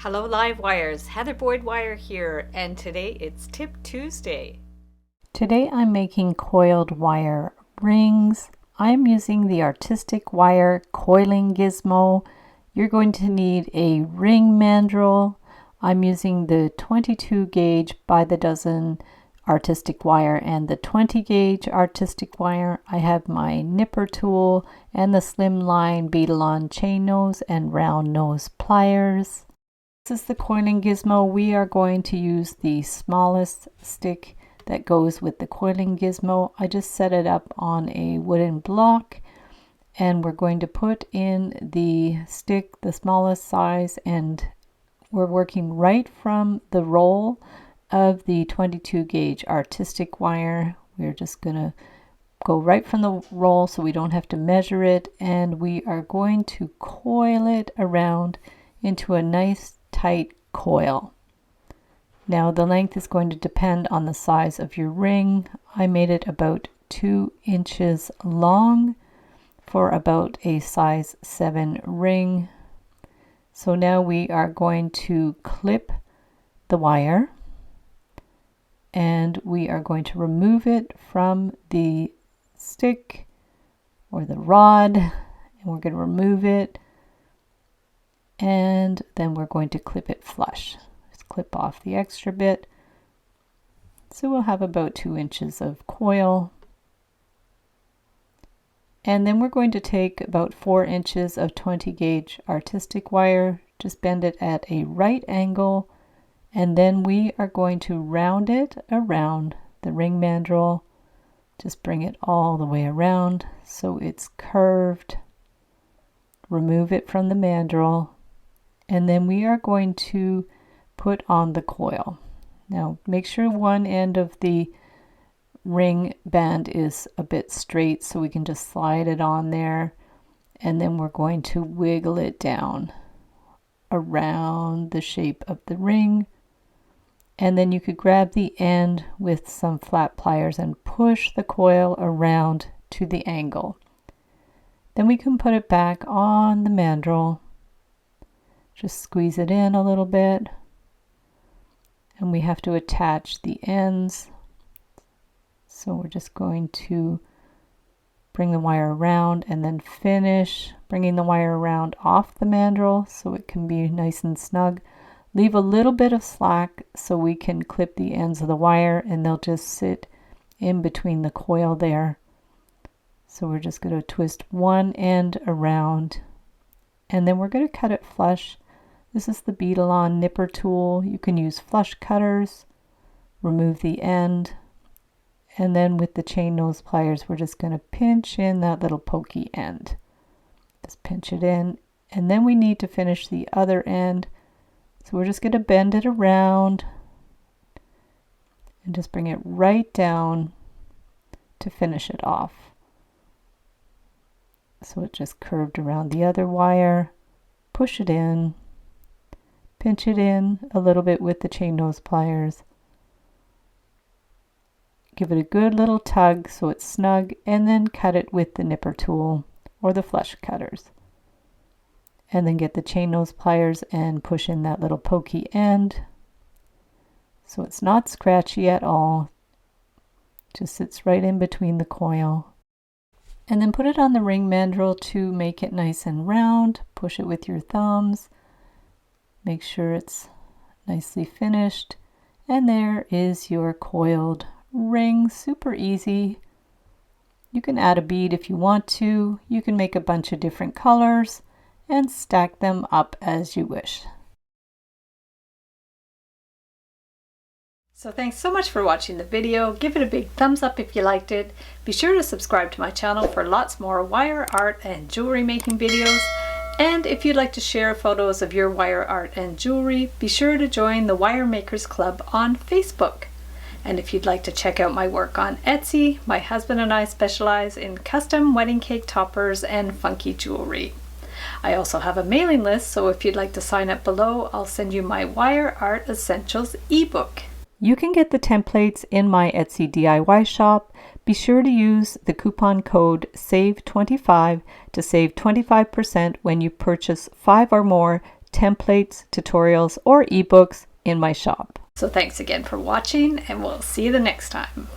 Hello Live Wires, Heather Boyd Wire here, and today it's Tip Tuesday. Today I'm making coiled wire rings. I'm using the artistic wire coiling gizmo. You're going to need a ring mandrel. I'm using the 22 gauge by the dozen artistic wire and the 20 gauge artistic wire. I have my nipper tool and the slimline Beadalon chain nose and round nose pliers. This is the coiling gizmo. We are going to use the smallest stick that goes with the coiling gizmo. I just set it up on a wooden block and we're going to put in the stick the smallest size, and we're working right from the roll of the 22 gauge artistic wire. We're just going to go right from the roll so we don't have to measure it, and we are going to coil it around into a nice tight coil. Now the length is going to depend on the size of your ring. I made it about 2 inches long for about a size 7 ring. So now we are going to clip the wire and we are going to remove it from the stick or the rod, and we're going to remove it, and then we're going to clip it flush. Just clip off the extra bit. So we'll have about 2 inches of coil. And then we're going to take about 4 inches of 20 gauge artistic wire, just bend it at a right angle, and then we are going to round it around the ring mandrel. Just bring it all the way around so it's curved. Remove it from the mandrel. And then we are going to put on the coil. Now make sure one end of the ring band is a bit straight so we can just slide it on there, and then we're going to wiggle it down around the shape of the ring, and then you could grab the end with some flat pliers and push the coil around to the angle. Then we can put it back on the mandrel. Just squeeze it in a little bit, and we have to attach the ends. So we're just going to bring the wire around and then finish bringing the wire around off the mandrel so it can be nice and snug. Leave a little bit of slack so we can clip the ends of the wire, and they'll just sit in between the coil there. So we're just going to twist one end around, and then we're going to cut it flush. This is the Beadalon nipper tool. You can use flush cutters. Remove the end, and then with the chain nose pliers we're just going to pinch in that little pokey end. Just pinch it in, and then we need to finish the other end. So we're just going to bend it around and just bring it right down to finish it off. So it just curved around the other wire. Push it in. Pinch it in a little bit with the chain nose pliers. Give it a good little tug so it's snug, and then cut it with the nipper tool or the flush cutters. And then get the chain nose pliers and push in that little pokey end so it's not scratchy at all. Just sits right in between the coil. And then put it on the ring mandrel to make it nice and round. Push it with your thumbs. Make sure it's nicely finished, and there is your coiled ring. Super easy. You can add a bead if you want to. You can make a bunch of different colors and stack them up as you wish. So thanks so much for watching the video. Give it a big thumbs up if you liked it. Be sure to subscribe to my channel for lots more wire art and jewelry making videos. And if you'd like to share photos of your wire art and jewelry, be sure to join the Wire Makers Club on Facebook. And if you'd like to check out my work on Etsy, my husband and I specialize in custom wedding cake toppers and funky jewelry. I also have a mailing list, so if you'd like to sign up below, I'll send you my Wire Art Essentials ebook. You can get the templates in my Etsy DIY shop. Be sure to use the coupon code SAVE25 to save 25% when you purchase 5 or more templates, tutorials, or ebooks in my shop. So thanks again for watching, and we'll see you the next time.